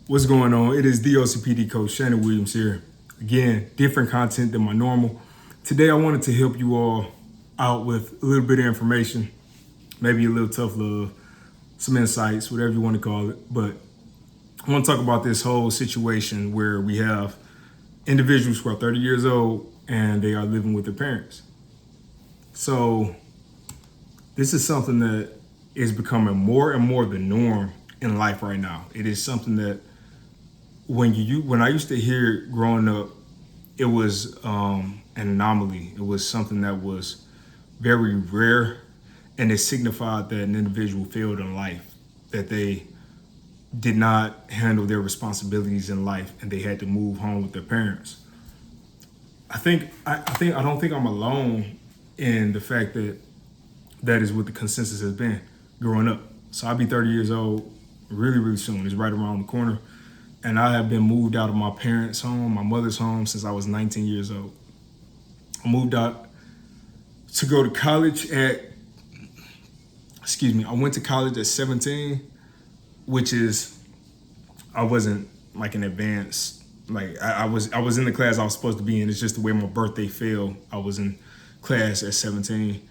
What's going on? It is the OCPD coach Shannon Williams here. Again, different content than my normal. Today I wanted to help you all out with a little bit of information, maybe a little tough love, some insights, whatever you want to call it. But I want to talk about this whole situation where we have individuals who are 30 years old and they are living with their parents. So this is something that is becoming more and more the norm in life right now. It is something that when I used to hear it growing up, it was an anomaly. It was something that was very rare, and it signified that an individual failed in life, that they did not handle their responsibilities in life, and they had to move home with their parents. I don't think I'm alone in the fact that that is what the consensus has been growing up. So I'll be 30 years old really, really soon. It's right around the corner. And I have been moved out of my parents' home, my mother's home, since I was 19 years old. I moved out to go to college I went to college at 17, which is, I wasn't like an advanced, like I was in the class I was supposed to be in. It's just the way my birthday fell. I was in class at 17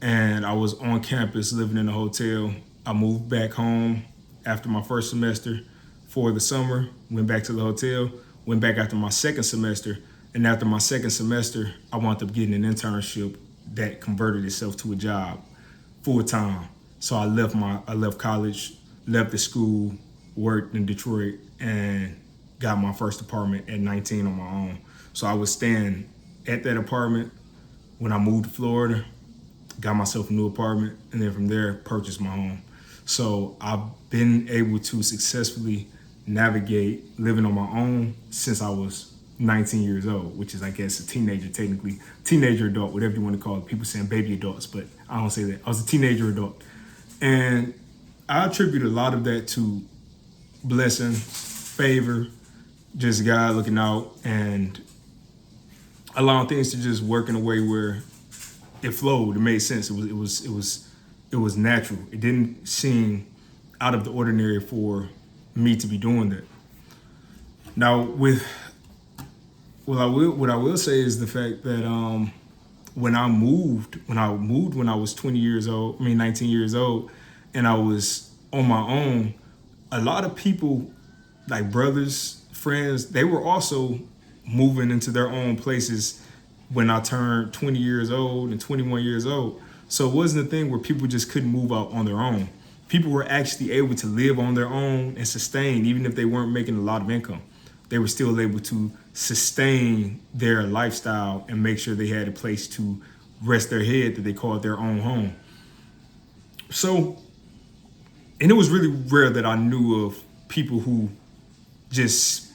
and I was on campus living in a hotel. I moved back home after my first semester for the summer, went back to the hotel, went back after my second semester, and after my second semester, I wound up getting an internship that converted itself to a job full time. So I left college, left the school, worked in Detroit, and got my first apartment at 19 on my own. So I was staying at that apartment when I moved to Florida, got myself a new apartment, and then from there, purchased my home. So I've been able to successfully navigate living on my own since I was 19 years old, which is, I guess, a teenager, technically. Teenager adult, whatever you want to call it. People saying baby adults, but I don't say that. I was a teenager adult. And I attribute a lot of that to blessing, favor, just God looking out and allowing things to just work in a way where it flowed. It made sense. It was natural. It didn't seem out of the ordinary for me to be doing that. Now, what I will say is the fact that when I moved when I was 19 years old, and I was on my own, a lot of people, like brothers, friends, they were also moving into their own places when I turned 20 years old and 21 years old. So it wasn't a thing where people just couldn't move out on their own. People were actually able to live on their own and sustain, even if they weren't making a lot of income. They were still able to sustain their lifestyle and make sure they had a place to rest their head that they called their own home. So, and it was really rare that I knew of people who just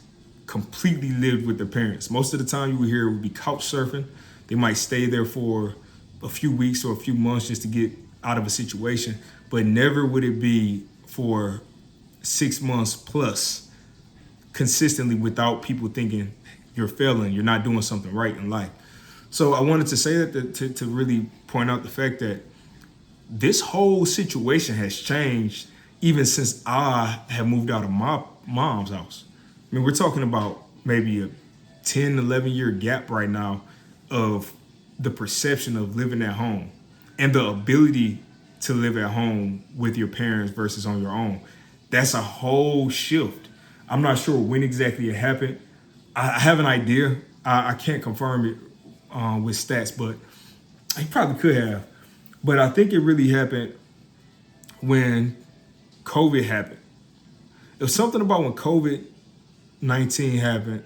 completely lived with their parents. Most of the time you would hear it would be couch surfing. They might stay there for a few weeks or a few months just to get out of a situation, but never would it be for 6 months plus consistently without people thinking you're failing, you're not doing something right in life. So I wanted to say that to really point out the fact that this whole situation has changed even since I have moved out of my mom's house. I mean, we're talking about maybe a 10, 11 year gap right now of the perception of living at home and the ability to live at home with your parents versus on your own. That's a whole shift. I'm not sure when exactly it happened. I have an idea. I can't confirm it with stats, but he probably could have. But I think it really happened when COVID happened. It was something about when COVID-19 happened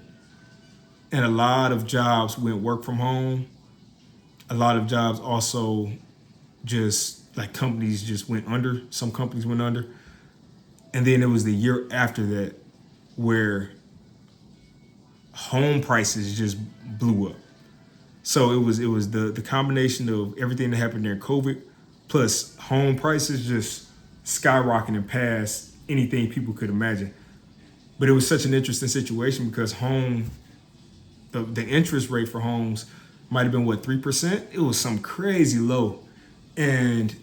and a lot of jobs went work from home. A lot of jobs also just, like, companies just went under. Some companies went under. And then it was the year after that where home prices just blew up. So it was the combination of everything that happened during COVID plus home prices just skyrocketing past anything people could imagine. But it was such an interesting situation because the interest rate for homes might have been 3%. It was some crazy low. And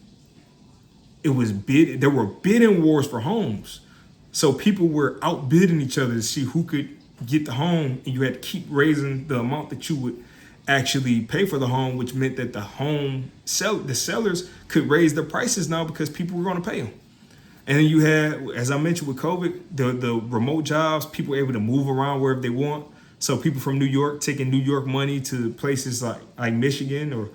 there were bidding wars for homes. So people were outbidding each other to see who could get the home, and you had to keep raising the amount that you would actually pay for the home, which meant that the sellers could raise their prices now because people were going to pay them. And then you had, as I mentioned with COVID, the remote jobs, people were able to move around wherever they want. So people from New York taking New York money to places like Michigan or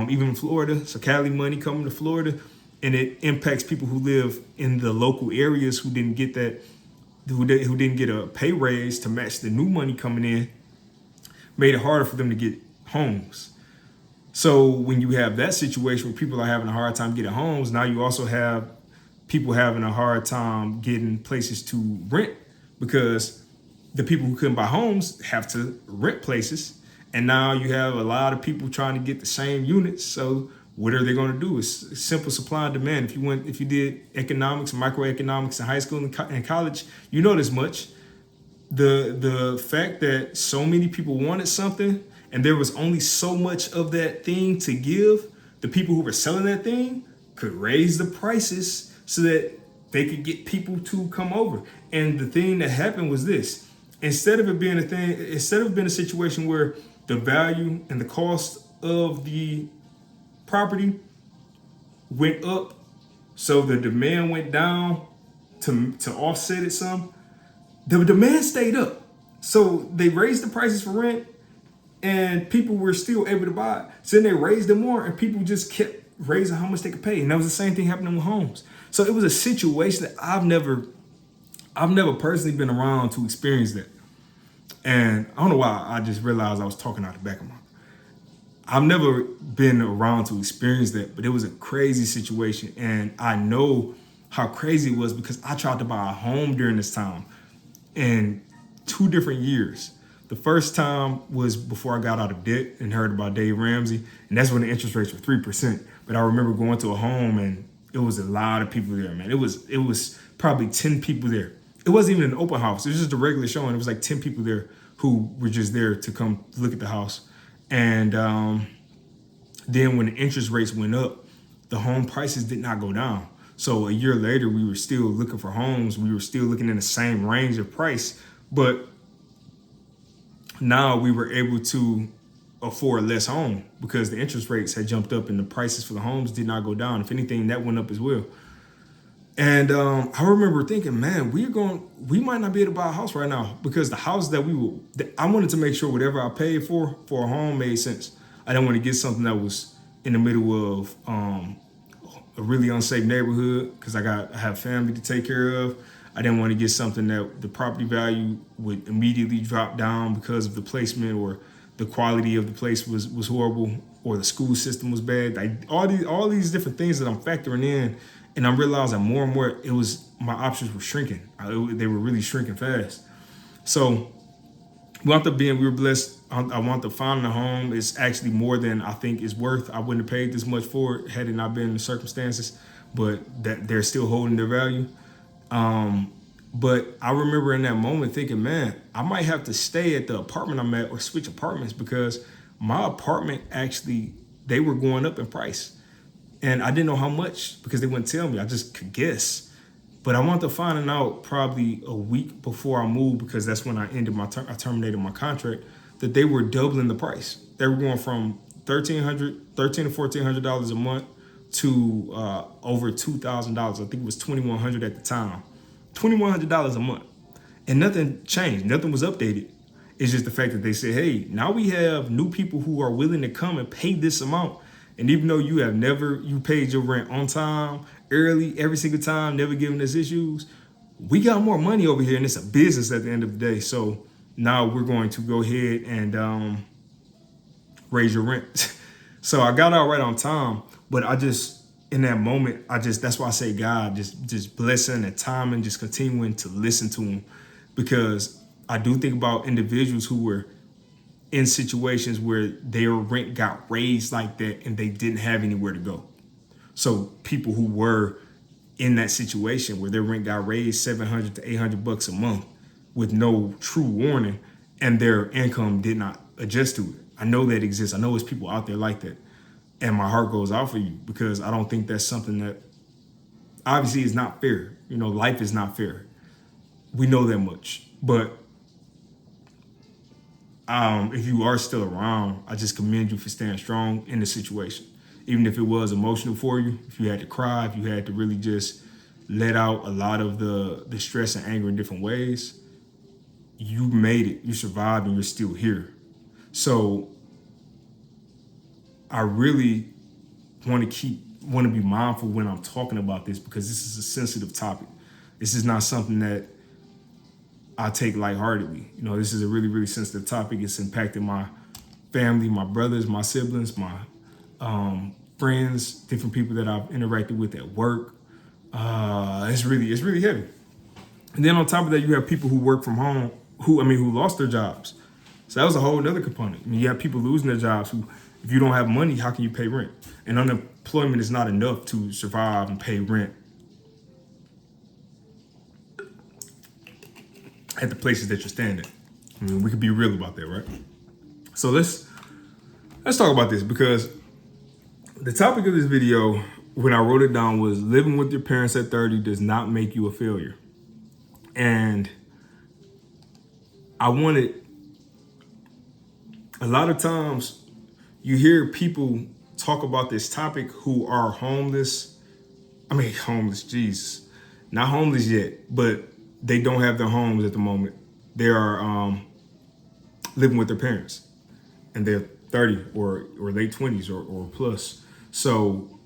even Florida. So Cali money coming to Florida. And it impacts people who live in the local areas who didn't get that, who didn't get a pay raise to match the new money coming in, made it harder for them to get homes. So when you have that situation where people are having a hard time getting homes, now you also have people having a hard time getting places to rent because the people who couldn't buy homes have to rent places. And now you have a lot of people trying to get the same units. So what are they going to do? It's simple supply and demand. If you did economics, microeconomics in high school and college, you know this much. The fact that so many people wanted something and there was only so much of that thing to give, the people who were selling that thing could raise the prices so that they could get people to come over. And the thing that happened was this: instead of being a situation where the value and the cost of the property went up, so the demand went down to offset it some, the demand stayed up. So they raised the prices for rent and people were still able to buy it. So then they raised them more and people just kept raising how much they could pay. And that was the same thing happening with homes. So it was a situation that I've never personally been around to experience that. And I don't know why I just realized I was talking out the back of my. I've never been around to experience that, but it was a crazy situation. And I know how crazy it was because I tried to buy a home during this time in 2 different years. The first time was before I got out of debt and heard about Dave Ramsey. And that's when the interest rates were 3%. But I remember going to a home and it was a lot of people there, man. It was probably 10 people there. It wasn't even an open house. It was just a regular showing. It was like 10 people there who were just there to come look at the house. And then when the interest rates went up, the home prices did not go down. So a year later, we were still looking for homes. We were still looking in the same range of price, but now we were able to afford less home because the interest rates had jumped up and the prices for the homes did not go down. If anything, that went up as well. And I remember thinking, man, we might not be able to buy a house right now because the house that I wanted to make sure whatever I paid for a home made sense. I didn't want to get something that was in the middle of a really unsafe neighborhood because I have family to take care of. I didn't want to get something that the property value would immediately drop down because of the placement or the quality of the place was horrible or the school system was bad. Like all these different things that I'm factoring in. And I'm realizing more and more my options were shrinking. They were really shrinking fast. So we were blessed. I wound up finding a home. It's actually more than I think is worth. I wouldn't have paid this much for it had it not been the circumstances, but that they're still holding their value. But I remember in that moment thinking, man, I might have to stay at the apartment I'm at or switch apartments because my apartment actually, they were going up in price. And I didn't know how much because they wouldn't tell me. I just could guess. But I wound up finding out probably a week before I moved because that's when I terminated my contract, that they were doubling the price. They were going from $1,300 to $1,400 a month to over $2,000. I think it was $2,100 at the time. $2,100 a month. And nothing changed. Nothing was updated. It's just the fact that they said, hey, now we have new people who are willing to come and pay this amount. And even though you paid your rent on time, early, every single time, never giving us issues, we got more money over here and it's a business at the end of the day. So now we're going to go ahead and raise your rent. So I got out right on time, but in that moment, that's why I say God, just blessing and timing, just continuing to listen to him. Because I do think about individuals who were in situations where their rent got raised like that and they didn't have anywhere to go. So people who were in that situation where their rent got raised $700 to $800 a month with no true warning and their income did not adjust to it. I know that exists. I know there's people out there like that. And my heart goes out for you because I don't think that's something that obviously is not fair. You know, life is not fair. We know that much. But if you are still around, I just commend you for staying strong in the situation. Even if it was emotional for you, if you had to cry, if you had to really just let out a lot of the stress and anger in different ways, you made it, you survived, and you're still here. So I really want to be mindful when I'm talking about this, because this is a sensitive topic. This is not something that I take lightheartedly. You know, this is a really, really sensitive topic. It's impacted my family, my brothers, my siblings, my friends, different people that I've interacted with at work. It's really heavy. And then on top of that, you have people who work from home, who lost their jobs. So that was a whole other component. I mean, you have people losing their jobs who, if you don't have money, how can you pay rent? And unemployment is not enough to survive and pay rent at the places that you're staying at. I mean, we could be real about that, right? So let's talk about this, because the topic of this video, when I wrote it down, was living with your parents at 30 does not make you a failure. And I wanted, a lot of times you hear people talk about this topic who are homeless. Homeless, Jesus. Not homeless yet, but they don't have their homes at the moment. They are living with their parents, and they're 30 or late 20s or plus. So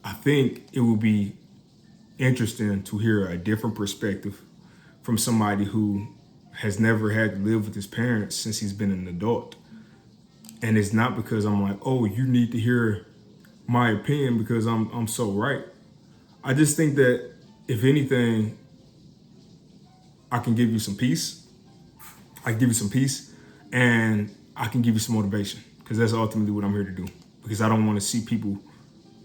I think it would be interesting to hear a different perspective from somebody who has never had to live with his parents since he's been an adult. And it's not because I'm like, oh, you need to hear my opinion because I'm so right. I just think that if anything, I can give you some peace. I can give you some peace, and I can give you some motivation, because that's ultimately what I'm here to do. Because I don't want to see people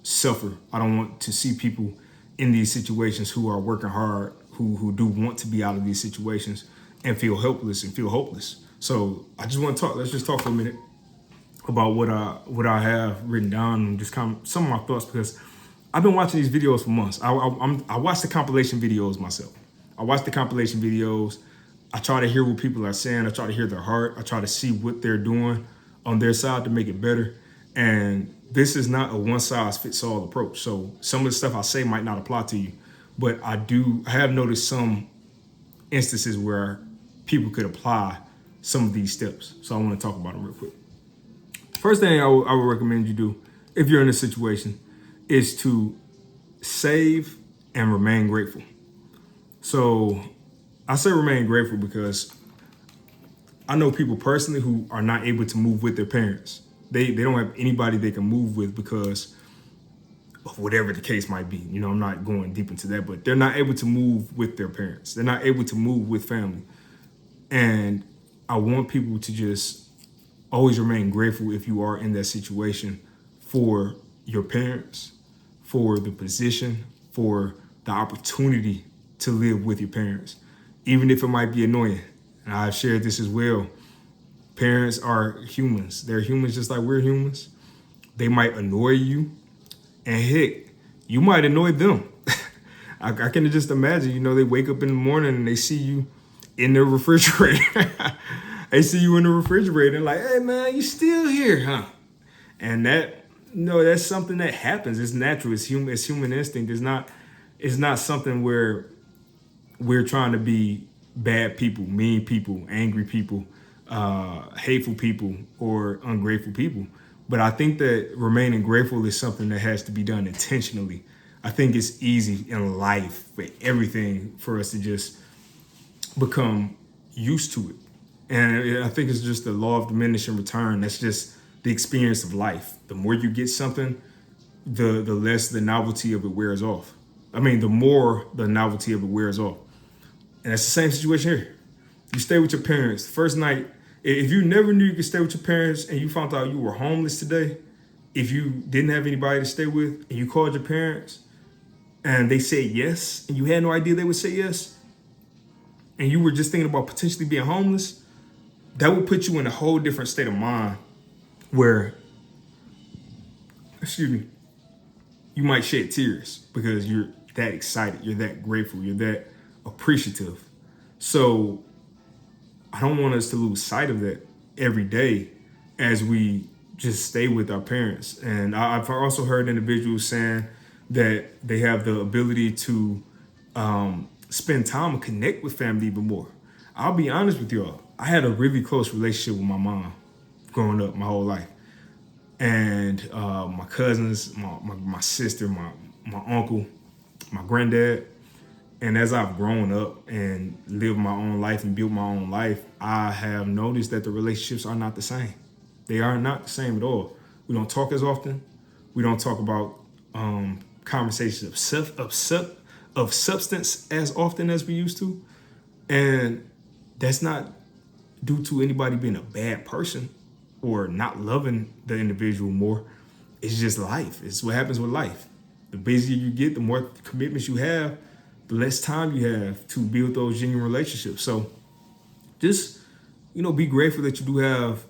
suffer. I don't want to see people in these situations who are working hard, who do want to be out of these situations and feel helpless and feel hopeless. So I just want to talk. Let's just talk for a minute about what I have written down, and just kind of some of my thoughts, because I've been watching these videos for months. I watch the compilation videos myself. I watch the compilation videos. I try to hear what people are saying. I try to hear their heart. I try to see what they're doing on their side to make it better. And this is not a one-size-fits-all approach. So some of the stuff I say might not apply to you, but I have noticed some instances where people could apply some of these steps. So I want to talk about them real quick. First thing I would recommend you do, if you're in a situation, is to save and remain grateful. So I say remain grateful because I know people personally who are not able to move with their parents. They don't have anybody they can move with because of whatever the case might be. You know, I'm not going deep into that, but they're not able to move with their parents. They're not able to move with family. And I want people to just always remain grateful if you are in that situation, for your parents, for the position, for the opportunity to live with your parents, even if it might be annoying. And I've shared this as well. Parents are humans. They're humans just like we're humans. They might annoy you, and heck, you might annoy them. I can just imagine, you know, they wake up in the morning and they see you in the refrigerator. They see you in the refrigerator and like, hey man, you still here, huh? And that, you know, that's something that happens. It's natural. It's human instinct. It's not something where we're trying to be bad people, mean people, angry people, hateful people, or ungrateful people. But I think that remaining grateful is something that has to be done intentionally. I think it's easy in life for everything for us to just become used to it. And I think it's just the law of diminishing return. That's just the experience of life. The more you get something, the less the novelty of it wears off. The more the novelty of it wears off. And that's the same situation here. You stay with your parents. First night, if you never knew you could stay with your parents and you found out you were homeless today, if you didn't have anybody to stay with and you called your parents and they said yes, and you had no idea they would say yes, and you were just thinking about potentially being homeless, that would put you in a whole different state of mind where, you might shed tears because you're that excited, you're that grateful, you're that appreciative. So I don't want us to lose sight of that every day as we just stay with our parents. And I've also heard individuals saying that they have the ability to spend time and connect with family even more. I'll be honest with y'all. I had a really close relationship with my mom growing up my whole life. And my cousins, my sister, my uncle, my granddad. And as I've grown up and lived my own life and built my own life, I have noticed that the relationships are not the same. They are not the same at all. We don't talk as often. We don't talk about conversations of substance as often as we used to. And that's not due to anybody being a bad person or not loving the individual more. It's just life. It's what happens with life. The busier you get, the more commitments you have, the less time you have to build those genuine relationships. So just, be grateful that you do have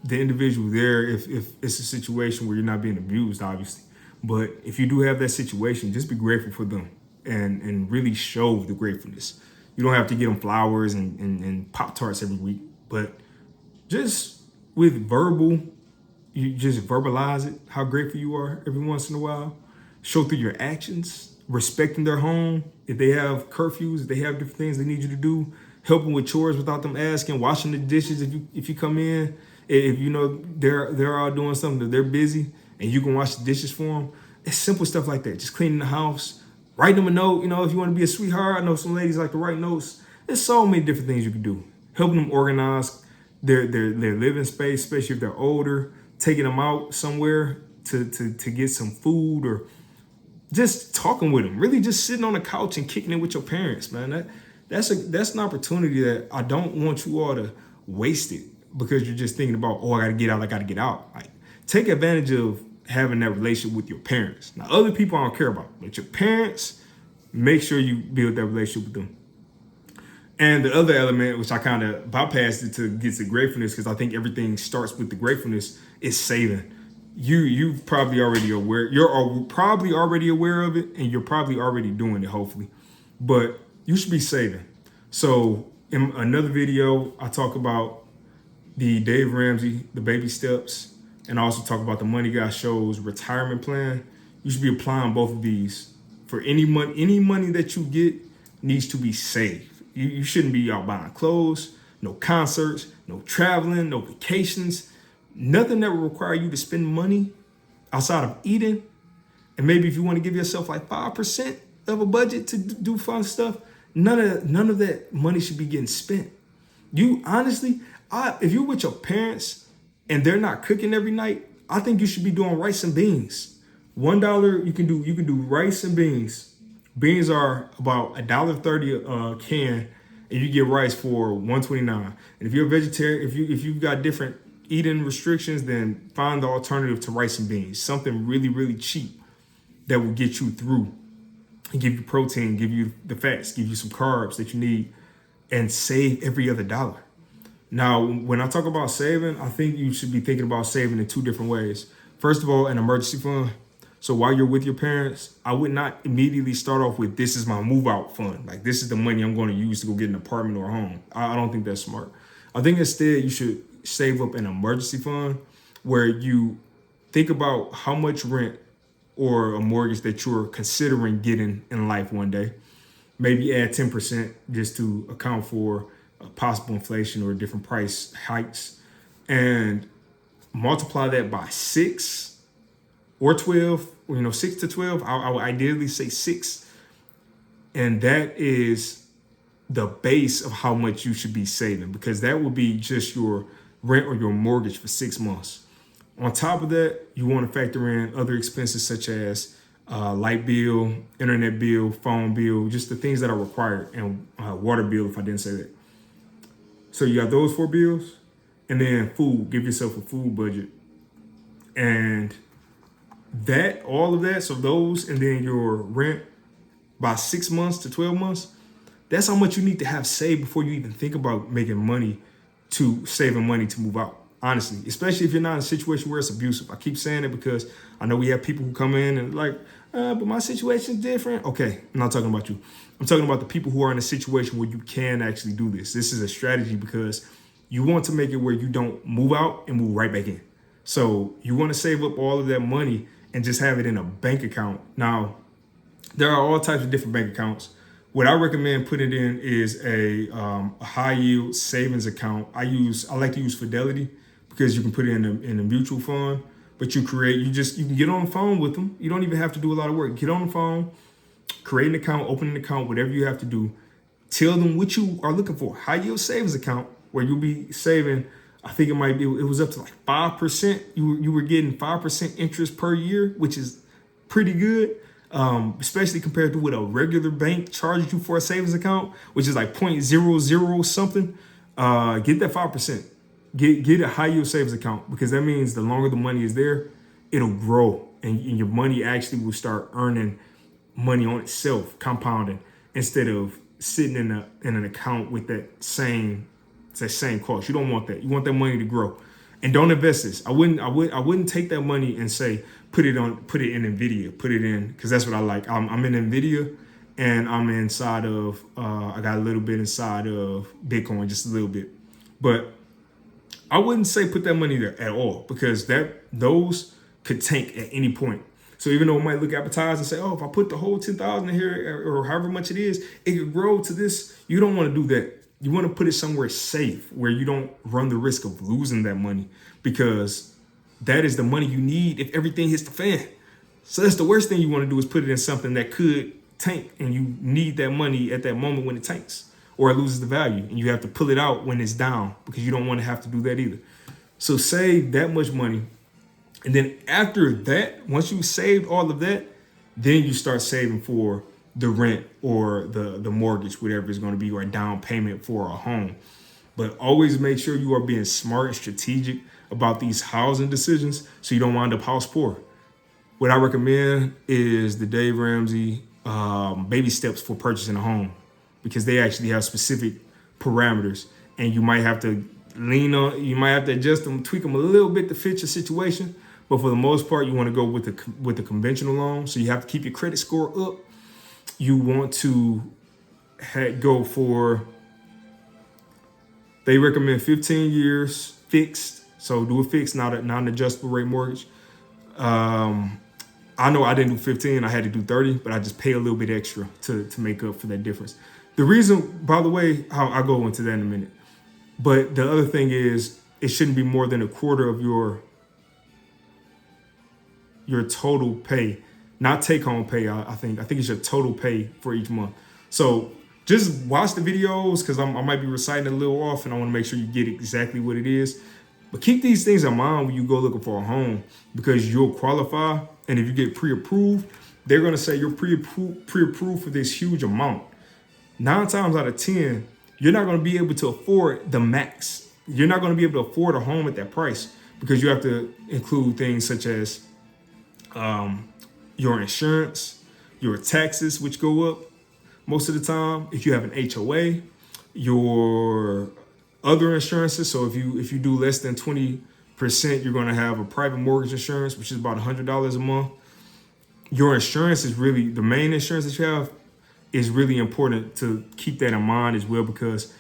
the individual there if it's a situation where you're not being abused, obviously. But if you do have that situation, just be grateful for them and really show the gratefulness. You don't have to get them flowers and Pop-Tarts every week, but just with you just verbalize it, how grateful you are every once in a while. Show through your actions, respecting their home. If they have curfews, if they have different things they need you to do, helping with chores without them asking, washing the dishes if you come in, if they're all doing something that they're busy and you can wash the dishes for them. It's simple stuff like that. Just cleaning the house, write them a note. If you want to be a sweetheart, I know some ladies like to write notes. There's so many different things you can do. Helping them organize their living space, especially if they're older, taking them out somewhere to get some food or just talking with them, really just sitting on the couch and kicking it with your parents, man. That's an opportunity that I don't want you all to waste it because you're just thinking about, I gotta get out. Like, take advantage of having that relationship with your parents. Now, other people I don't care about, but your parents, make sure you build that relationship with them. And the other element, which I kind of bypassed it to get to gratefulness, because I think everything starts with the gratefulness, is saving. You probably already aware. You're probably already aware of it, and you're probably already doing it, hopefully. But you should be saving. So in another video, I talk about the Dave Ramsey, the baby steps, and I also talk about the Money Guy Show's retirement plan. You should be applying both of these. For any money that you get needs to be saved. You shouldn't be out buying clothes, no concerts, no traveling, no vacations. Nothing that will require you to spend money outside of eating. And maybe if you want to give yourself like 5% of a budget to do fun stuff, none of that money should be getting spent. You honestly, if you're with your parents and they're not cooking every night, I think you should be doing rice and beans. $1 you can do rice and beans. Beans are about $1.30 a can, and you get rice for $1.29. And if you're a vegetarian, if you've got different eating restrictions, then find the alternative to rice and beans. Something really, really cheap that will get you through and give you protein, give you the fats, give you some carbs that you need, and save every other dollar. Now, when I talk about saving, I think you should be thinking about saving in two different ways. First of all, an emergency fund. So while you're with your parents, I would not immediately start off with, this is my move out fund. Like, this is the money I'm going to use to go get an apartment or a home. I don't think that's smart. I think instead you should save up an emergency fund where you think about how much rent or a mortgage that you're considering getting in life one day. Maybe add 10% just to account for possible inflation or different price hikes, and multiply that by 6 or 12, 6 to 12. I would ideally say 6. And that is the base of how much you should be saving, because that will be just your rent or your mortgage for 6 months. On top of that, you want to factor in other expenses such as light bill, internet bill, phone bill, just the things that are required, and water bill if I didn't say that. So you got those 4 bills, and then food. Give yourself a food budget. And all of that, so those, and then your rent by 6 months to 12 months, that's how much you need to have saved before you even think about saving money to move out. Honestly, especially if you're not in a situation where it's abusive. I keep saying it because I know we have people who come in and like, but my situation's different. Okay, I'm not talking about you. I'm talking about the people who are in a situation where you can actually do this. This is a strategy because you want to make it where you don't move out and move right back in. So you want to save up all of that money and just have it in a bank account. Now, there are all types of different bank accounts. What I recommend putting it in is a high yield savings account. I like to use Fidelity because you can put it in a mutual fund. But you can get on the phone with them. You don't even have to do a lot of work. Get on the phone, create an account, open an account, whatever you have to do. Tell them what you are looking for. High yield savings account where you'll be saving. I think it was up to like 5%. You were getting 5% interest per year, which is pretty good. Especially compared to what a regular bank charges you for a savings account, which is like 0.00 something. Get that 5%. Get a high yield savings account because that means the longer the money is there, it'll grow and your money actually will start earning money on itself, compounding instead of sitting in an account with that same cost. You don't want that. You want that money to grow, and don't invest this. I wouldn't take that money and say put it in Nvidia, put it in because that's what I like. I'm in Nvidia, and I'm inside of I got a little bit inside of Bitcoin, just a little bit, but I wouldn't say put that money there at all because those could tank at any point. So even though it might look appetizing and say, oh, if I put the whole 10,000 in here or however much it is, it could grow to this. You don't want to do that. You want to put it somewhere safe where you don't run the risk of losing that money because that is the money you need if everything hits the fan. So that's the worst thing you want to do is put it in something that could tank and you need that money at that moment when it tanks or it loses the value and you have to pull it out when it's down because you don't want to have to do that either. So save that much money. And then after that, once you saved all of that, then you start saving for the rent or the mortgage, whatever it's going to be, or a down payment for a home. But always make sure you are being smart and strategic about these housing decisions so you don't wind up house poor. What I recommend is the Dave Ramsey baby steps for purchasing a home because they actually have specific parameters and you might have to adjust them, tweak them a little bit to fit your situation. But for the most part, you want to go with the conventional loan. So you have to keep your credit score up. You want to go for, they recommend 15 years fixed. So do a fixed, not an adjustable rate mortgage. I know I didn't do 15, I had to do 30, but I just pay a little bit extra to make up for that difference. The reason, by the way, I'll go into that in a minute. But the other thing is it shouldn't be more than a quarter of your total pay, not take home pay. I think it's your total pay for each month. So just watch the videos because I might be reciting a little off and I want to make sure you get exactly what it is. But keep these things in mind when you go looking for a home because you'll qualify. And if you get pre-approved, they're going to say you're pre-approved for this huge amount. 9 times out of 10, you're not going to be able to afford the max. You're not going to be able to afford a home at that price because you have to include things such as your insurance, your taxes, which go up most of the time. If you have an HOA, your other insurances. So if you do less than 20%, you're going to have a private mortgage insurance, which is about $100 a month. Your insurance is really, the main insurance that you have is really important to keep that in mind as well, because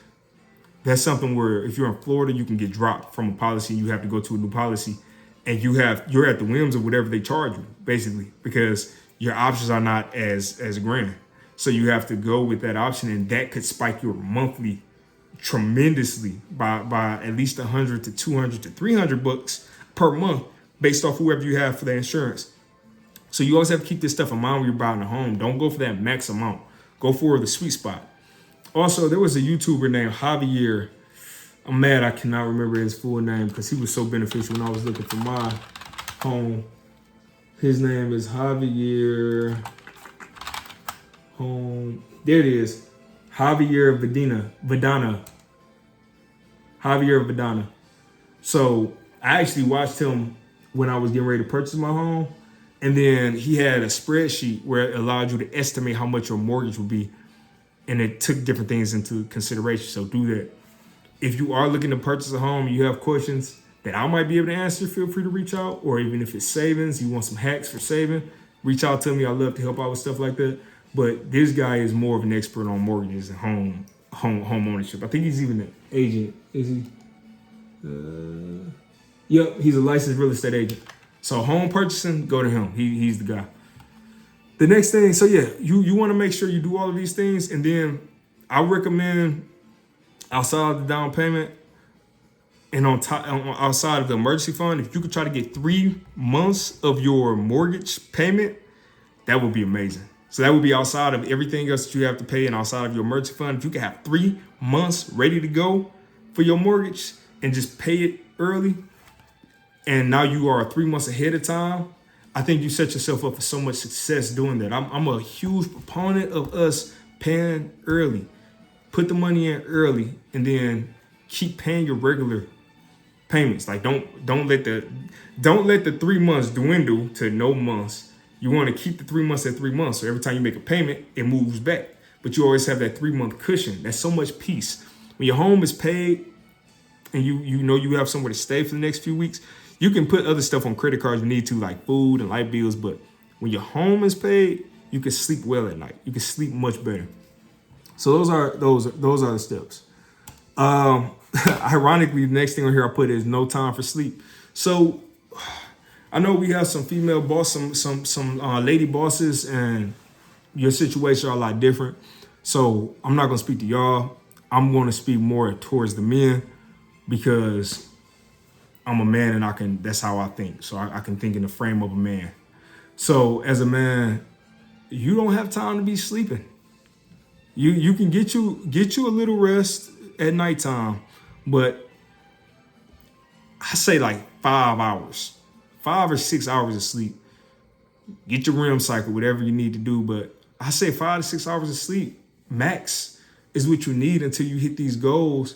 that's something where if you're in Florida, you can get dropped from a policy. You have to go to a new policy and you're at the whims of whatever they charge you, basically, because your options are not as grand. So you have to go with that option, and that could spike your monthly tremendously by at least $100 to $200 to $300 per month based off whoever you have for the insurance. So you always have to keep this stuff in mind when you're buying a home. Don't go for that max amount. Go for the sweet spot. Also, there was a YouTuber named Javier. I'm mad I cannot remember his full name because he was so beneficial when I was looking for my home. His name is Javier Home. There it is. Javier Vidana. Javier Vidana. So I actually watched him when I was getting ready to purchase my home. And then he had a spreadsheet where it allowed you to estimate how much your mortgage would be. And it took different things into consideration. So do that. If you are looking to purchase a home, you have questions that I might be able to answer, feel free to reach out. Or even if it's savings, you want some hacks for saving, reach out to me. I love to help out with stuff like that. But this guy is more of an expert on mortgages and home ownership. I think he's even an agent. Is he? Yep, he's a licensed real estate agent. So home purchasing, go to him. He's the guy. The next thing, so yeah, you want to make sure you do all of these things, and then I recommend outside of the down payment and outside of the emergency fund, if you could try to get 3 months of your mortgage payment, that would be amazing. So that would be outside of everything else that you have to pay and outside of your emergency fund. If you could have 3 months ready to go for your mortgage and just pay it early, and now you are 3 months ahead of time, I think you set yourself up for so much success doing that. I'm a huge proponent of us paying early. Put the money in early and then keep paying your regular payments. Like don't let the 3 months dwindle to no months. You want to keep the 3 months at 3 months. So every time you make a payment, it moves back. But you always have that 3 month cushion. That's so much peace. When your home is paid and you know you have somewhere to stay for the next few weeks, you can put other stuff on credit cards you need to, like food and light bills. But when your home is paid, you can sleep well at night. You can sleep much better. So those are the steps. Ironically, the next thing on here I put is no time for sleep. So I know we have some female boss, some lady bosses, and your situation are a lot different. So I'm not gonna speak to y'all. I'm gonna speak more towards the men because I'm a man and that's how I think. So I can think in the frame of a man. So as a man, you don't have time to be sleeping. You can get you a little rest at nighttime, but I say like 5 hours, 5 or 6 hours of sleep. Get your REM cycle, whatever you need to do. But I say 5 to 6 hours of sleep max is what you need until you hit these goals,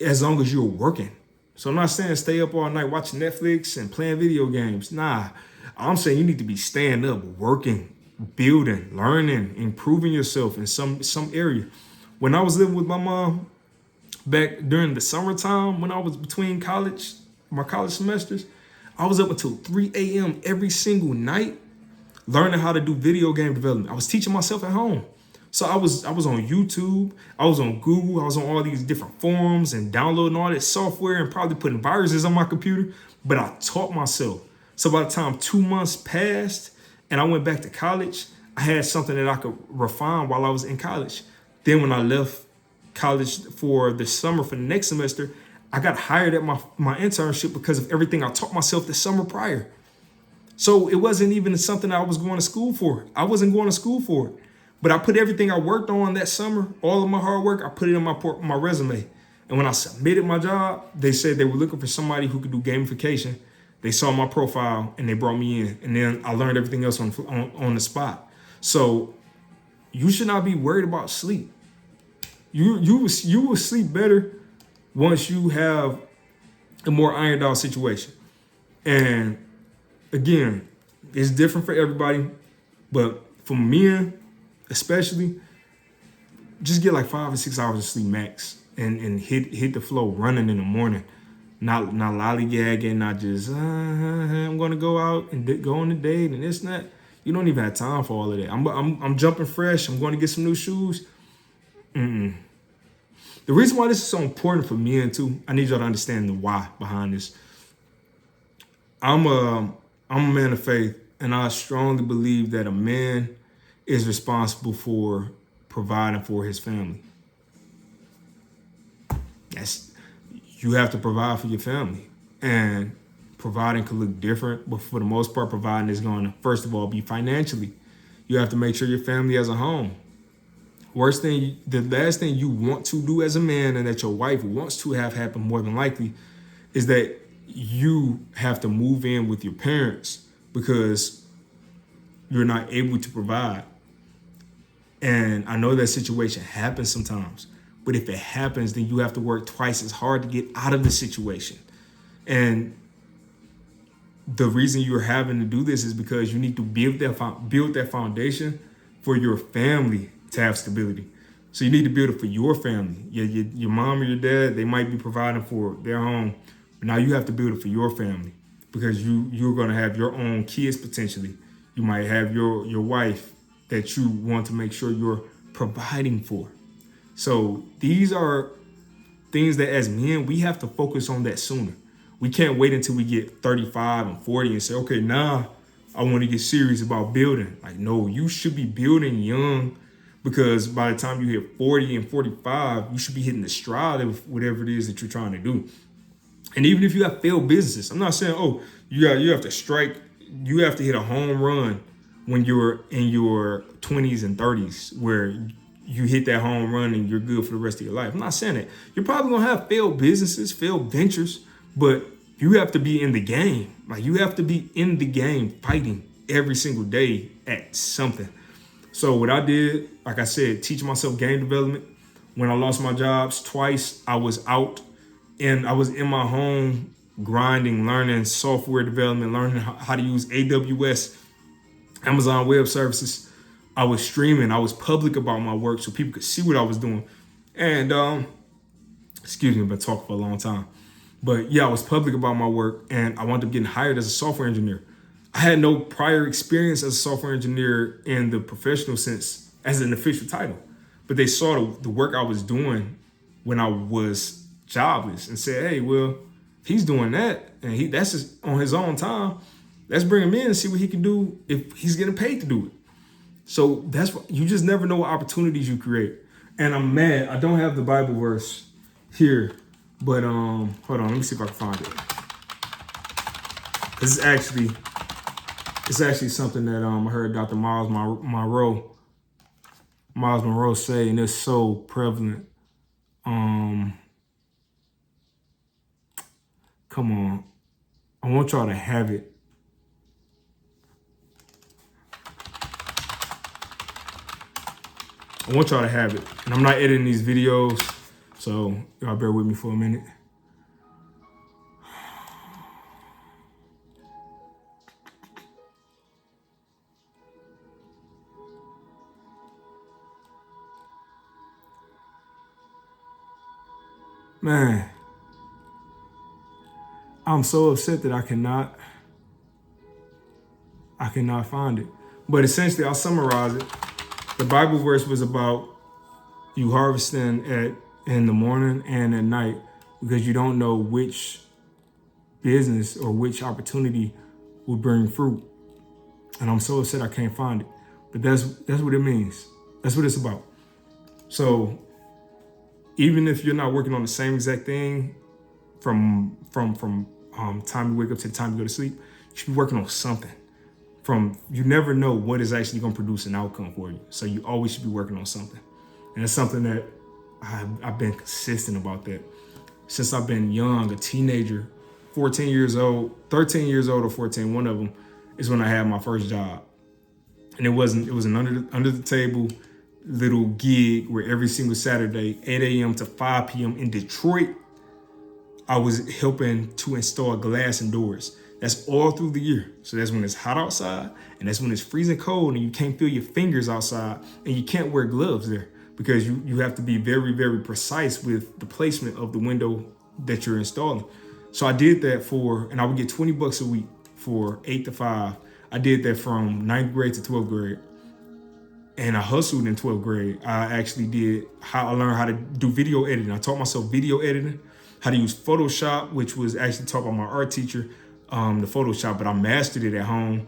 as long as you're working. So I'm not saying stay up all night watching Netflix and playing video games. Nah, I'm saying you need to be staying up, working, building, learning, improving yourself in some area. When I was living with my mom back during the summertime, when I was between my college semesters, I was up until 3 a.m. every single night learning how to do video game development. I was teaching myself at home. So I was on YouTube, I was on Google, I was on all these different forums and downloading all this software and probably putting viruses on my computer, but I taught myself. So by the time 2 months passed and I went back to college, I had something that I could refine while I was in college. Then when I left college for the summer for the next semester, I got hired at my internship because of everything I taught myself the summer prior. So it wasn't even something I was going to school for. I wasn't going to school for it. But I put everything I worked on that summer, all of my hard work, I put it in my resume. And when I submitted my job, they said they were looking for somebody who could do gamification. They saw my profile and they brought me in. And then I learned everything else on the spot. So you should not be worried about sleep. You will sleep better once you have a more ironed out situation. And again, it's different for everybody, but for men especially, just get like 5 or 6 hours of sleep max and hit the flow running in the morning. Not lollygagging, not just I'm gonna go out and go on a date and this and that. You don't even have time for all of that. I'm jumping fresh. I'm going to get some new shoes. The reason why this is so important for men too, I need y'all to understand the why behind this. I'm a man of faith, and I strongly believe that a man is responsible for providing for his family. You have to provide for your family, and providing could look different, but for the most part, providing is going to, first of all, be financially. You have to make sure your family has a home. The last thing you want to do as a man, and that your wife wants to have happen more than likely, is that you have to move in with your parents because you're not able to provide. And I know that situation happens sometimes, but if it happens, then you have to work twice as hard to get out of the situation. And the reason you're having to do this is because you need to build that foundation for your family to have stability. So you need to build it for your family. Your mom or your dad, they might be providing for their home, but now you have to build it for your family because you're going to have your own kids potentially. You might have your wife that you want to make sure you're providing for. So these are things that as men, we have to focus on that sooner. We can't wait until we get 35 and 40 and say, okay, now I want to get serious about building. Like, no, you should be building young, because by the time you hit 40 and 45, you should be hitting the stride of whatever it is that you're trying to do. And even if you have failed businesses, I'm not saying, oh, you have to strike, you have to hit a home run when you're in your 20s and 30s, where you hit that home run and you're good for the rest of your life. I'm not saying that. You're probably gonna have failed businesses, failed ventures, but you have to be in the game. Like, you have to be in the game fighting every single day at something. So what I did, like I said, teach myself game development. When I lost my jobs twice, I was out and I was in my home grinding, learning software development, learning how to use AWS, Amazon Web Services. I was streaming. I was public about my work so people could see what I was doing. And excuse me, I've been talking for a long time. But yeah, I was public about my work, and I wound up getting hired as a software engineer. I had no prior experience as a software engineer in the professional sense as an official title. But they saw the work I was doing when I was jobless and said, hey, well, he's doing that, and that's just on his own time. Let's bring him in and see what he can do if he's getting paid to do it. So that's what, you just never know what opportunities you create. And I'm mad I don't have the Bible verse here, but hold on, let me see if I can find it. It's actually something that I heard Dr. Miles Monroe say, and it's so prevalent. Come on, I want y'all to have it. I want y'all to have it. And I'm not editing these videos, so y'all bear with me for a minute. Man, I'm so upset that I cannot find it. But essentially, I'll summarize it. The Bible verse was about you harvesting in the morning and at night, because you don't know which business or which opportunity will bring fruit. And I'm so upset I can't find it. But that's what it means. That's what it's about. So even if you're not working on the same exact thing from time you wake up to the time you go to sleep, you should be working on something. You never know what is actually going to produce an outcome for you. So you always should be working on something. And it's something that I've been consistent about that since I've been young, a teenager, 14 years old, 13 years old or 14. One of them is when I had my first job. And it was an under the table little gig where every single Saturday, 8 a.m. to 5 p.m. in Detroit, I was helping to install glass and doors. That's all through the year. So that's when it's hot outside, and that's when it's freezing cold and you can't feel your fingers outside, and you can't wear gloves there because you have to be very, very precise with the placement of the window that you're installing. So I did that and I would get $20 a week for 8 to 5. I did that from 9th grade to 12th grade. And I hustled in 12th grade. I learned how to do video editing. I taught myself video editing, how to use Photoshop, which was actually taught by my art teacher, the Photoshop, but I mastered it at home.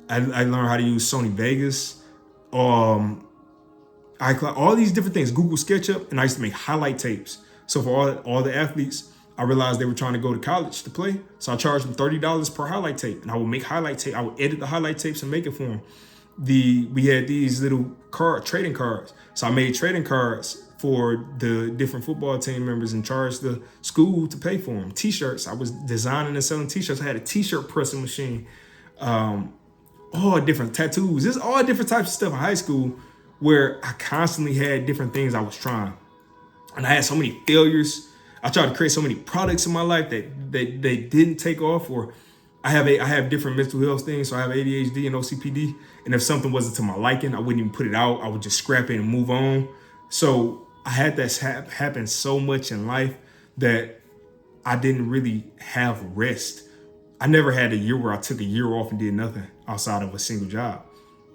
I learned how to use Sony Vegas, all these different things, Google SketchUp, and I used to make highlight tapes. So for all the athletes, I realized they were trying to go to college to play. So I charged them $30 per highlight tape, and I would make highlight tape. I would edit the highlight tapes and make it for them. We had these little trading cards. So I made trading cards for the different football team members and charged the school to pay for them. T-shirts, I was designing and selling T-shirts. I had a T-shirt pressing machine, all different tattoos. There's all different types of stuff in high school where I constantly had different things I was trying. And I had so many failures. I tried to create so many products in my life that they didn't take off, or I have different mental health things. So I have ADHD and OCPD. And if something wasn't to my liking, I wouldn't even put it out. I would just scrap it and move on. So I had that happen so much in life that I didn't really have rest. I never had a year where I took a year off and did nothing outside of a single job.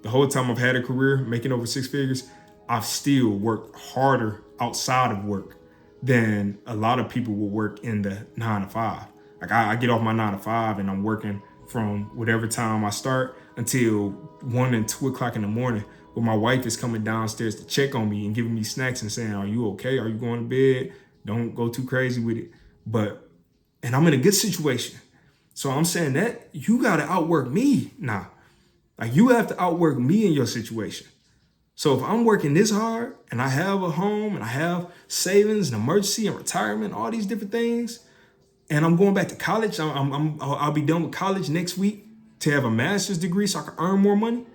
The whole time I've had a career making over six figures, I've still worked harder outside of work than a lot of people will work in the 9 to 5. Like I get off my 9 to 5 and I'm working from whatever time I start until 1 and 2 o'clock in the morning, where my wife is coming downstairs to check on me and giving me snacks and saying, "Are you okay? Are you going to bed? Don't go too crazy with it." And I'm in a good situation. So I'm saying that you got to outwork me now. Like you have to outwork me in your situation. So if I'm working this hard and I have a home and I have savings and emergency and retirement, all these different things, and I'm going back to college, I'll be done with college next week to have a master's degree so I can earn more money.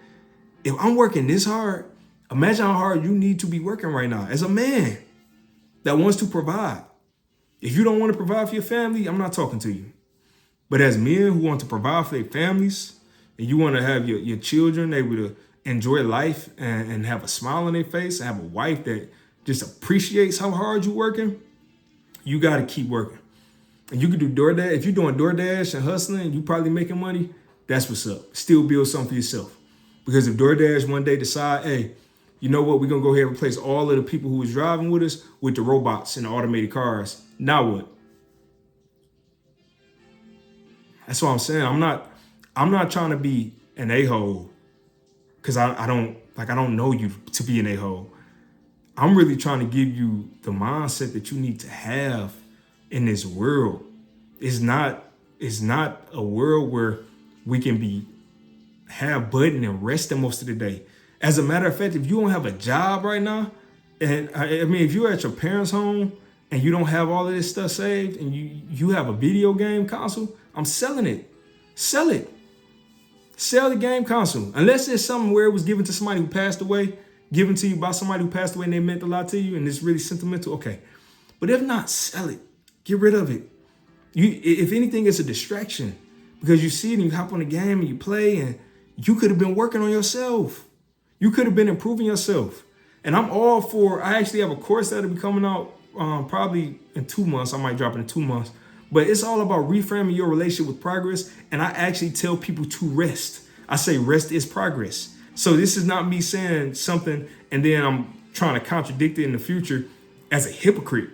If I'm working this hard, imagine how hard you need to be working right now as a man that wants to provide. If you don't want to provide for your family, I'm not talking to you. But as men who want to provide for their families, and you want to have your children able to enjoy life and have a smile on their face, and have a wife that just appreciates how hard you're working, you got to keep working. And you can do DoorDash. If you're doing DoorDash and hustling, you probably making money, that's what's up. Still build something for yourself. Because if DoorDash one day decide, hey, you know what, we're going to go ahead and replace all of the people who was driving with us with the robots and the automated cars, now what? That's what I'm saying. I'm not trying to be an a-hole because I don't know you to be an a-hole. I'm really trying to give you the mindset that you need to have in this world. It's not a world where we can have budding and resting most of the day. As a matter of fact, if you don't have a job right now, and I mean, if you're at your parents' home and you don't have all of this stuff saved and you have a video game console, I'm selling it. Sell it. Sell the game console. Unless it's something where it was given to somebody who passed away, given to you by somebody who passed away and they meant a lot to you and it's really sentimental, okay. But if not, sell it. Get rid of it. If anything, it's a distraction because you see it and you hop on the game and you play and you could have been working on yourself. You could have been improving yourself. And I'm all for, I actually have a course that'll be coming out probably in 2 months. I might drop it in 2 months. But it's all about reframing your relationship with progress. And I actually tell people to rest. I say rest is progress. So this is not me saying something and then I'm trying to contradict it in the future as a hypocrite.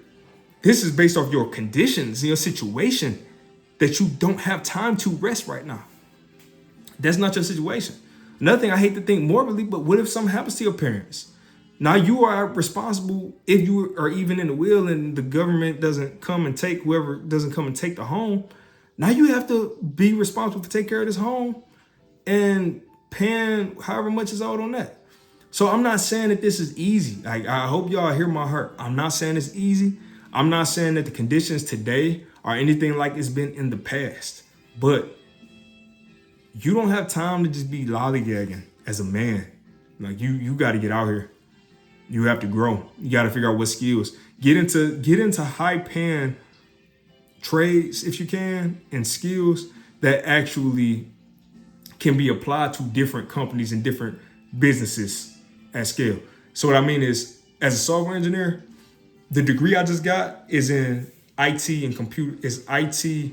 This is based off your conditions and your situation that you don't have time to rest right now. That's not your situation. Another thing, I hate to think morbidly, but what if something happens to your parents? Now you are responsible if you are even in the will and the government doesn't come and take whoever doesn't come and take the home. Now you have to be responsible to take care of this home and paying however much is owed on that. So I'm not saying that this is easy. I hope y'all hear my heart. I'm not saying it's easy. I'm not saying that the conditions today are anything like it's been in the past. But you don't have time to just be lollygagging as a man. Like you got to get out here. You have to grow. You got to figure out what skills. Get into high paying trades if you can, and skills that actually can be applied to different companies and different businesses at scale. So what I mean is, as a software engineer, the degree I just got is in IT and computer, is IT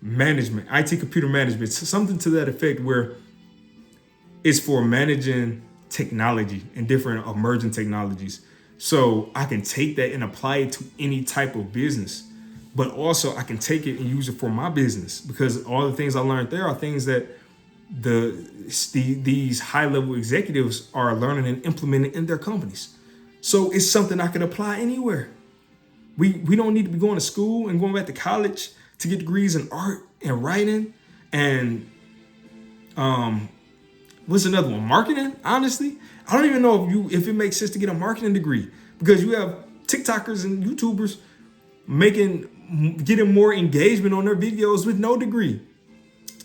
management, IT computer management, something to that effect, where it's for managing technology and different emerging technologies. So I can take that and apply it to any type of business, but also I can take it and use it for my business, because all the things I learned there are things that these high-level executives are learning and implementing in their companies. So it's something I can apply anywhere. We don't need to be going to school and going back to college to get degrees in art and writing and what's another one? Marketing. Honestly, I don't even know if it makes sense to get a marketing degree, because you have TikTokers and YouTubers getting more engagement on their videos with no degree.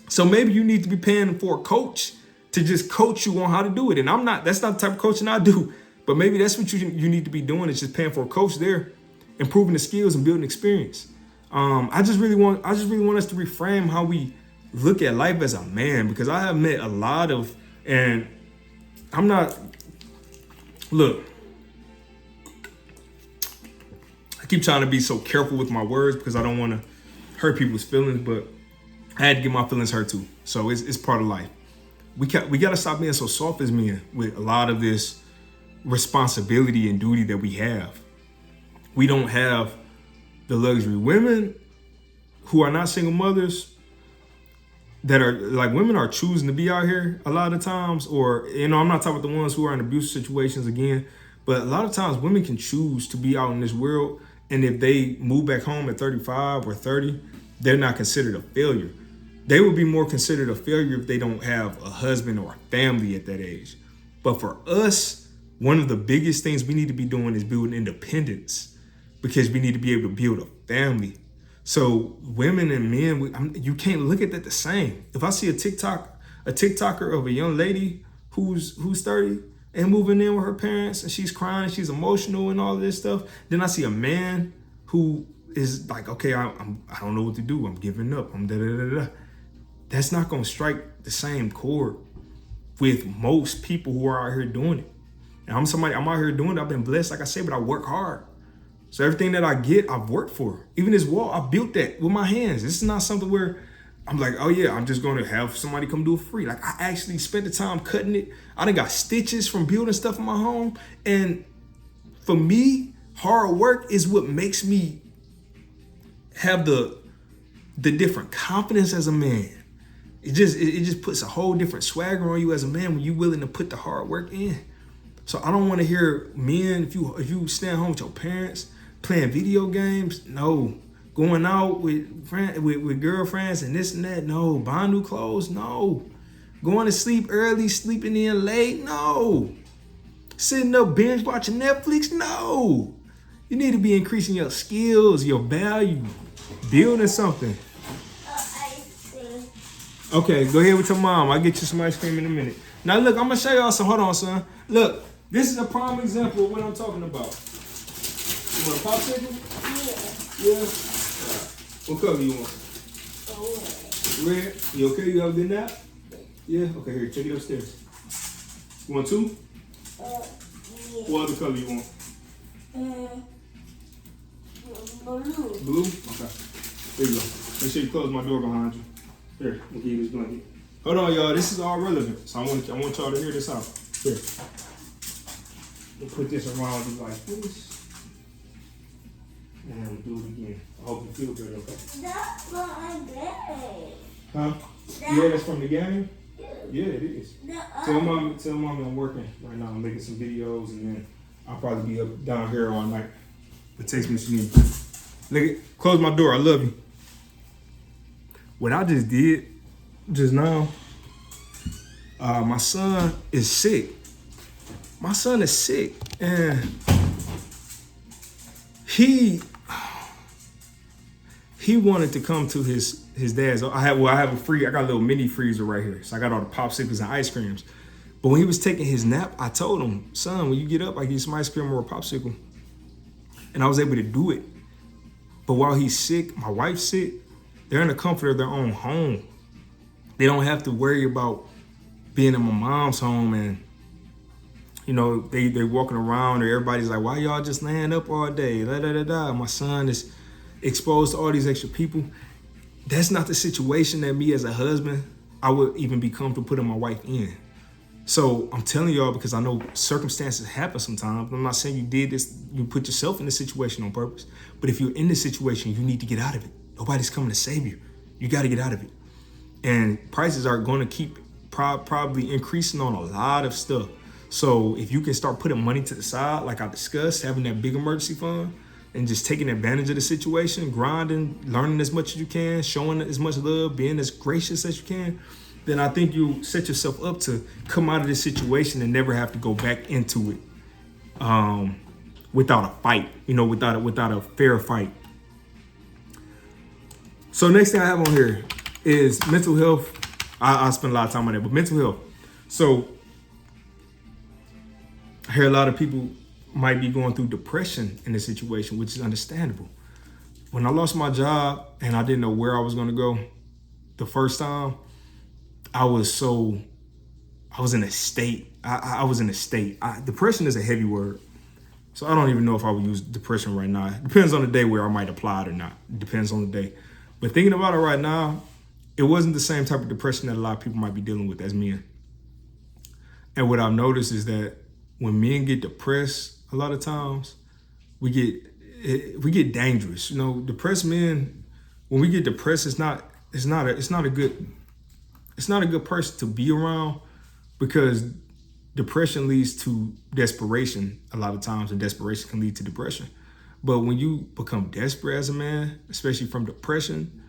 So maybe you need to be paying for a coach to just coach you on how to do it. And that's not the type of coaching I do, but maybe that's what you need to be doing, is just paying for a coach there, improving the skills and building experience. I just really want us to reframe how we look at life as a man, because I have met a lot of, and look, I keep trying to be so careful with my words because I don't want to hurt people's feelings, but I had to get my feelings hurt too. So it's part of life. we got to stop being so soft as men with a lot of this responsibility and duty that we have. We don't have the luxury. Women who are not single mothers, that are like, women are choosing to be out here a lot of times, or, you know, I'm not talking about the ones who are in abusive situations again, but a lot of times women can choose to be out in this world, and if they move back home at 35 or 30, they're not considered a failure. They would be more considered a failure if they don't have a husband or a family at that age. But for us, one of the biggest things we need to be doing is building independence, because we need to be able to build a family. So women and men, you can't look at that the same. If I see a TikToker of a young lady who's 30 and moving in with her parents, and she's crying and she's emotional and all this stuff, then I see a man who is like, okay, I don't know what to do. I'm giving up. I'm da da da da. That's not gonna strike the same chord with most people who are out here doing it. And I'm out here doing it. I've been blessed, like I said, but I work hard. So everything that I get, I've worked for. Even this wall, I built that with my hands. This is not something where I'm like, oh yeah, I'm just gonna have somebody come do it for free. Like, I actually spent the time cutting it. I done got stitches from building stuff in my home. And for me, hard work is what makes me have the different confidence as a man. It just puts a whole different swagger on you as a man when you're willing to put the hard work in. So I don't want to hear men, if you stay at home with your parents, playing video games, no. Going out with girlfriends and this and that, no. Buying new clothes, no. Going to sleep early, sleeping in late, no. Sitting up binge watching Netflix, no. You need to be increasing your skills, your value, building something. Okay, go ahead with your mom. I'll get you some ice cream in a minute. Now look, I'm gonna show y'all some, hold on, son. Look, this is a prime example of what I'm talking about. You want a popsicle? Yeah. Yeah? What color you want? Red. You okay? You have a good nap? Yeah? Okay, here, take it upstairs. You want two? Yeah. What other color you want? Blue. Blue? Okay. There you go. Make sure you close my door behind you. Here, I'll give you this blanket. Hold on, y'all. This is all relevant, so I want y'all to hear this out. Here. We'll put this around you like this. And then we'll do it again. I hope you feel better, okay? That's from my game. Huh? Yeah, that's from the game? Yeah, it is. Tell mommy I'm working right now. I'm making some videos, and then I'll probably be up down here all night. But text me if you need. Look, close my door. I love you. What I just did just now, my son is sick. My son is sick, and he wanted to come to his dad's. I got a little mini freezer right here. So I got all the popsicles and ice creams. But when he was taking his nap, I told him, son, when you get up, I give you some ice cream or a popsicle. And I was able to do it. But while he's sick, my wife's sick, they're in the comfort of their own home. They don't have to worry about being in my mom's home, and you know, they walking around, or everybody's like, why y'all just laying up all day? Da, da, da, da. My son is exposed to all these extra people. That's not the situation that me as a husband, I would even be comfortable putting my wife in. So I'm telling y'all, because I know circumstances happen sometimes. I'm not saying you did this, you put yourself in this situation on purpose. But if you're in this situation, you need to get out of it. Nobody's coming to save you. You got to get out of it. And prices are going to keep probably increasing on a lot of stuff. So if you can start putting money to the side, like I discussed, having that big emergency fund and just taking advantage of the situation, grinding, learning as much as you can, showing as much love, being as gracious as you can, then I think you set yourself up to come out of this situation and never have to go back into it without a fight, you know, without a fair fight. So next thing I have on here is mental health. I spend a lot of time on that, but mental health. So I hear a lot of people might be going through depression in this situation, which is understandable. When I lost my job and I didn't know where I was going to go the first time, I was in a state. I was in a state. Depression is a heavy word. So I don't even know if I would use depression right now. It depends on the day where I might apply it or not. It depends on the day. But thinking about it right now, it wasn't the same type of depression that a lot of people might be dealing with as men. And what I've noticed is that when men get depressed, a lot of times we get dangerous. You know, depressed men, when we get depressed, it's not a good person to be around, because depression leads to desperation a lot of times, and desperation can lead to depression. But when you become desperate as a man, especially from depression,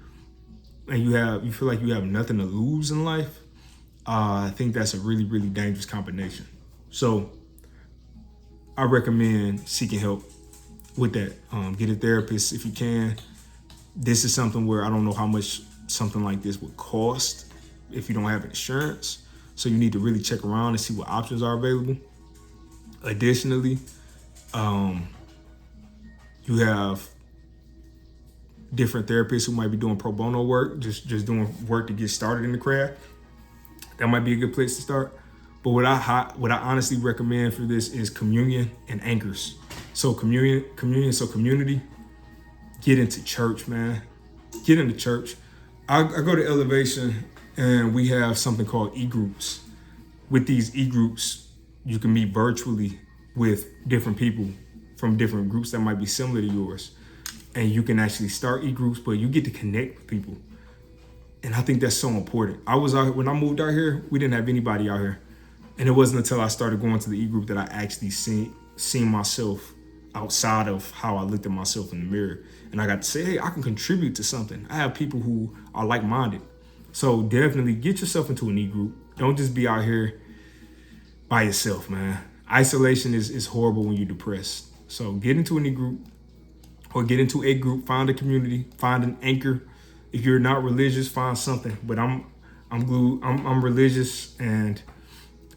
and you feel like you have nothing to lose in life, I think that's a really, really dangerous combination. So I recommend seeking help with that. Get a therapist if you can. This is something where I don't know how much something like this would cost if you don't have insurance. So you need to really check around and see what options are available. Additionally, you have different therapists who might be doing pro bono work, just doing work to get started in the craft. That might be a good place to start. But what I honestly recommend for this is communion and anchors. So community. Get into church, man. Get into church. I go to Elevation, and we have something called e-groups. With these e-groups, you can meet virtually with different people from different groups that might be similar to yours. And you can actually start e-groups, but you get to connect with people. And I think that's so important. When I moved out here, we didn't have anybody out here. And it wasn't until I started going to the e-group that I actually seen myself outside of how I looked at myself in the mirror. And I got to say, hey, I can contribute to something. I have people who are like-minded. So definitely get yourself into an e-group. Don't just be out here by yourself, man. Isolation is horrible when you're depressed. So get into an e-group or get into a group, find a community, find an anchor. If you're not religious, find something. But I'm religious and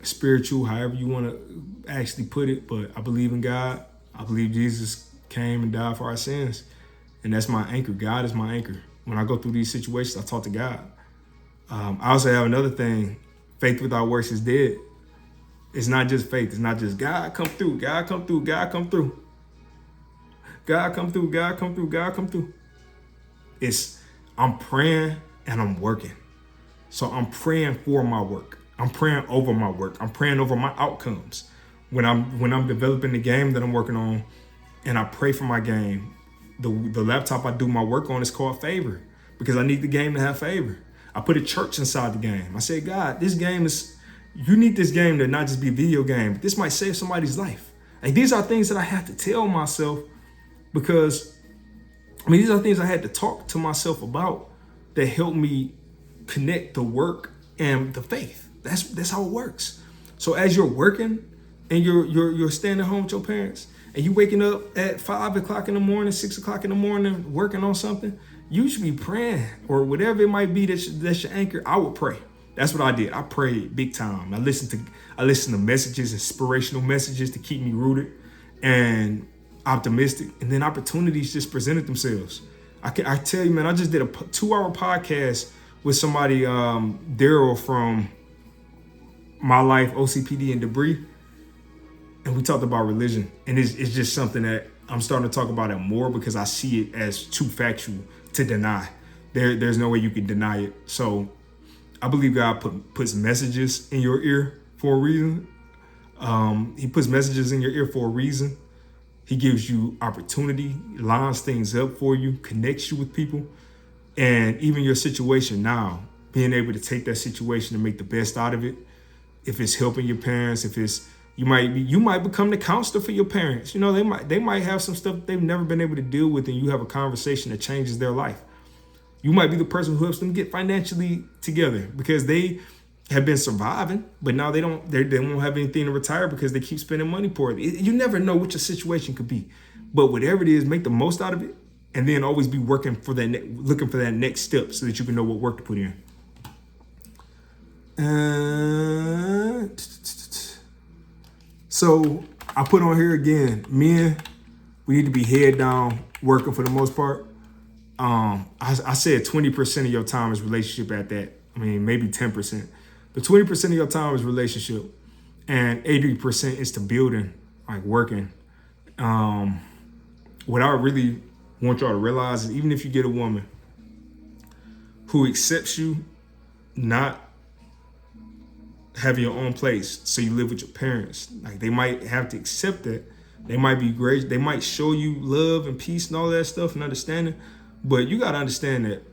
spiritual, however you want to actually put it. But I believe in God. I believe Jesus came and died for our sins. And that's my anchor. God is my anchor. When I go through these situations, I talk to God. I also have another thing. Faith without works is dead. It's not just faith. It's not just God come through. God come through. God come through. God come through. God come through. God come through. It's I'm praying and I'm working. So I'm praying for my work. I'm praying over my work. I'm praying over my outcomes. When I'm developing the game that I'm working on, and I pray for my game, the laptop I do my work on is called Favor, because I need the game to have favor. I put a church inside the game. I say, God, you need this game to not just be a video game, but this might save somebody's life. Like, these are things that I have to tell myself, because these are things I had to talk to myself about that help me connect the work and the faith. That's how it works. So as you're working and you're staying at home with your parents, and you waking up at 5 o'clock in the morning, 6 o'clock in the morning, working on something, you should be praying, or whatever it might be that's your anchor. I would pray. That's what I did. I prayed big time. I listened to messages, inspirational messages to keep me rooted and optimistic. And then opportunities just presented themselves. I tell you, man, I just did a 2-hour podcast with somebody, Daryl from My Life, OCPD, and Debris. And we talked about religion. And it's just something that I'm starting to talk about it more, because I see it as too factual to deny. There's no way you can deny it. So I believe God puts messages in your ear for a reason. He puts messages in your ear for a reason. He gives you opportunity, lines things up for you, connects you with people. And even your situation now, being able to take that situation and make the best out of it. If it's helping your parents, if it's you might become the counselor for your parents. You know, they might have some stuff they've never been able to deal with, and you have a conversation that changes their life. You might be the person who helps them get financially together, because they have been surviving, but now they won't have anything to retire because they keep spending money for it. You never know what your situation could be, but whatever it is, make the most out of it, and then always be working for looking for that next step, so that you can know what work to put in. So I put on here again, men, we need to be head down working for the most part. I said 20% of your time is relationship at that. Maybe 10%. But 20% of your time is relationship, and 80% is to building, like working. What I really want y'all to realize is, even if you get a woman who accepts you, not have your own place, so you live with your parents. Like, they might have to accept that. They might be great. They might show you love and peace and all that stuff and understanding. But you got to understand that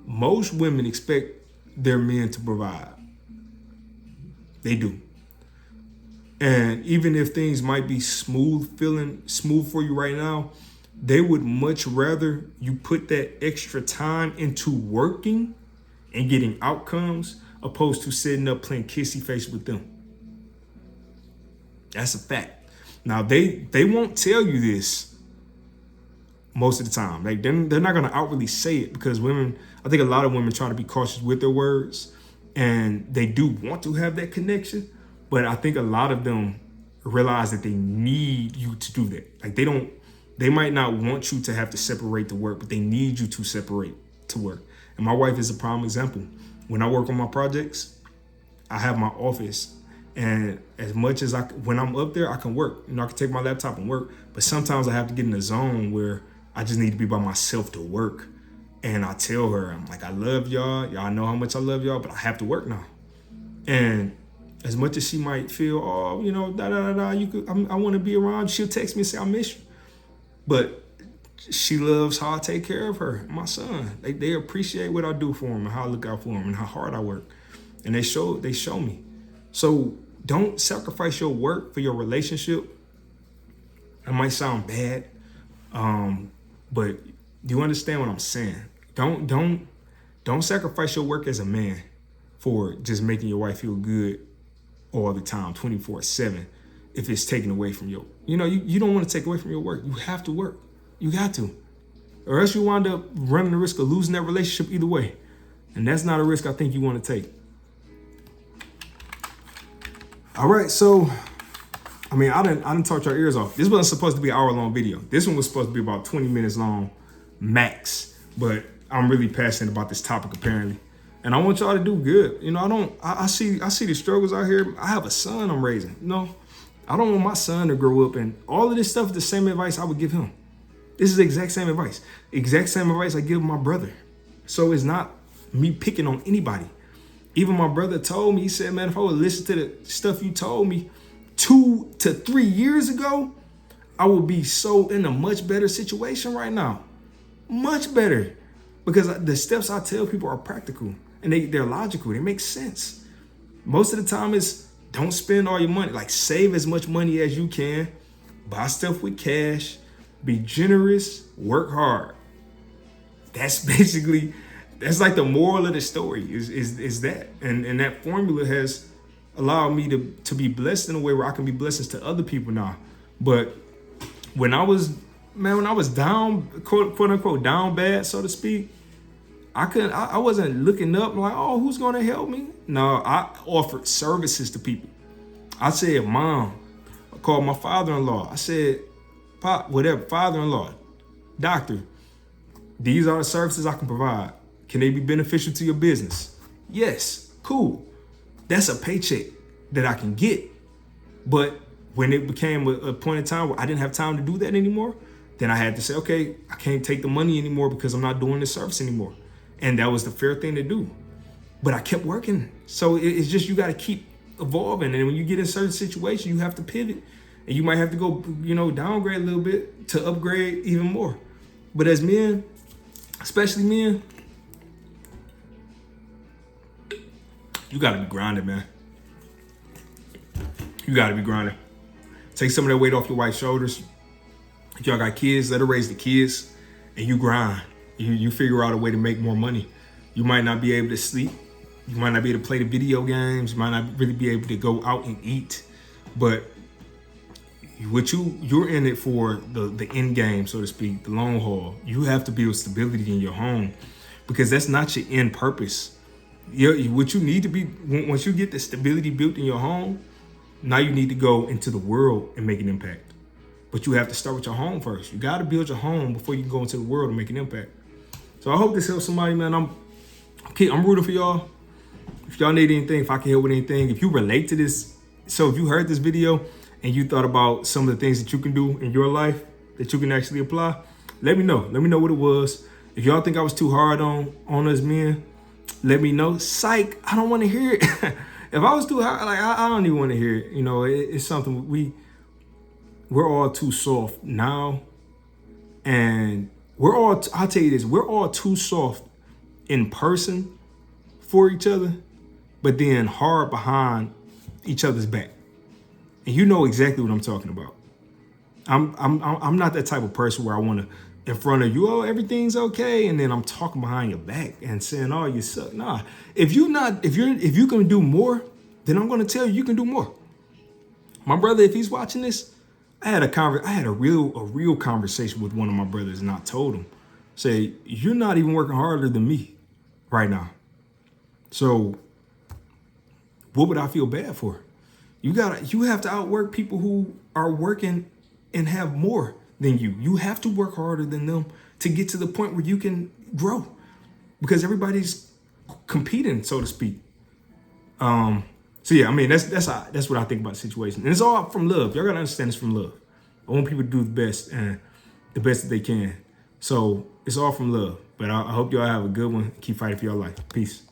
most women expect their men to provide. They do. And even if things might be feeling smooth for you right now, they would much rather you put that extra time into working and getting outcomes opposed to sitting up playing kissy face with them. That's a fact. Now, they won't tell you this most of the time. Like, they're not going to outwardly say it, because women, I think a lot of women try to be cautious with their words, and they do want to have that connection. But I think a lot of them realize that they need you to do that. Like, they might not want you to have to separate the work, but they need you to separate to work. And my wife is a prime example. When I work on my projects, I have my office. And as much as when I'm up there, I can work. You know, I can take my laptop and work. But sometimes I have to get in a zone where I just need to be by myself to work. And I tell her, I'm like, I love y'all. Y'all know how much I love y'all, but I have to work now. And as much as she might feel, oh, you know, I want to be around, she'll text me and say, I miss you. But she loves how I take care of her, my son. They appreciate what I do for them and how I look out for them and how hard I work. And they show me. So don't sacrifice your work for your relationship. That might sound bad, but do you understand what I'm saying? Don't sacrifice your work as a man for just making your wife feel good all the time, 24/7. If it's taken away from you, you don't want to take away from your work. You have to work. You got to, or else you wind up running the risk of losing that relationship either way, and that's not a risk I think you want to take. All right, so, I didn't talk your ears off. This wasn't supposed to be an hour-long video. This one was supposed to be about 20 minutes long, max. But I'm really passionate about this topic, apparently. And I want y'all to do good. I see the struggles out here. I have a son I'm raising. I don't want my son to grow up and all of this stuff is the same advice I would give him. This is the exact same advice. Exact same advice I give my brother. So it's not me picking on anybody. Even my brother told me, he said, man, if I would listen to the stuff you told me 2 to 3 years ago, I would be so in a much better situation right now. Much better. Because the steps I tell people are practical and they're logical. They make sense. Most of the time it's don't spend all your money. Like, save as much money as you can. Buy stuff with cash. Be generous. Work hard. That's like the moral of the story is that. And that formula has allowed me to be blessed in a way where I can be blessings to other people now. But when I was down, quote unquote, down bad, so to speak, I wasn't looking up like, oh, who's going to help me? No, I offered services to people. I said, Mom, I called my father-in-law. I said, Pop, whatever, father-in-law, doctor, these are the services I can provide. Can they be beneficial to your business? Yes, cool. That's a paycheck that I can get. But when it became a point in time where I didn't have time to do that anymore, then I had to say, okay, I can't take the money anymore because I'm not doing this service anymore. And that was the fair thing to do. But I kept working. So it's just, you got to keep evolving. And when you get in certain situations, you have to pivot. And you might have to go, downgrade a little bit to upgrade even more. But as men, especially men, you got to be grounded, man. You got to be grounded. Take some of that weight off your wife's shoulders. If y'all got kids, let her raise the kids, and you grind. You figure out a way to make more money. You might not be able to sleep. You might not be able to play the video games. You might not really be able to go out and eat. But you're in it for the end game, so to speak, the long haul. You have to build stability in your home, because that's not your end purpose. What you need to be, once you get the stability built in your home, now you need to go into the world and make an impact. But you have to start with your home first. You got to build your home before you can go into the world and make an impact. So I hope this helps somebody, man. I'm rooting for y'all. If y'all need anything, if I can help with anything, if you relate to this, so if you heard this video and you thought about some of the things that you can do in your life that you can actually apply, let me know. Let me know what it was. If y'all think I was too hard on us men, let me know. Psych, I don't want to hear it. if I was too high, like I don't even want to hear it. You know, it's something we're all too soft now, and I'll tell you this, we're all too soft in person for each other, but then hard behind each other's back. And you know exactly what I'm talking about. I'm not that type of person where I want to in front of you, oh, everything's okay, and then I'm talking behind your back and saying, oh, you suck. Nah, if you can do more, then I'm gonna tell you can do more. My brother, if he's watching this, I had a real conversation with one of my brothers, and I told him, say, you're not even working harder than me right now. So what would I feel bad for? You have to outwork people who are working and have more than you. You have to work harder than them to get to the point where you can grow, because everybody's competing, so to speak. So yeah, I mean that's what I think about the situation, and it's all from love. Y'all gotta understand it's from love. I want people to do the best and the best that they can. So it's all from love. But I hope y'all have a good one. Keep fighting for your life. Peace.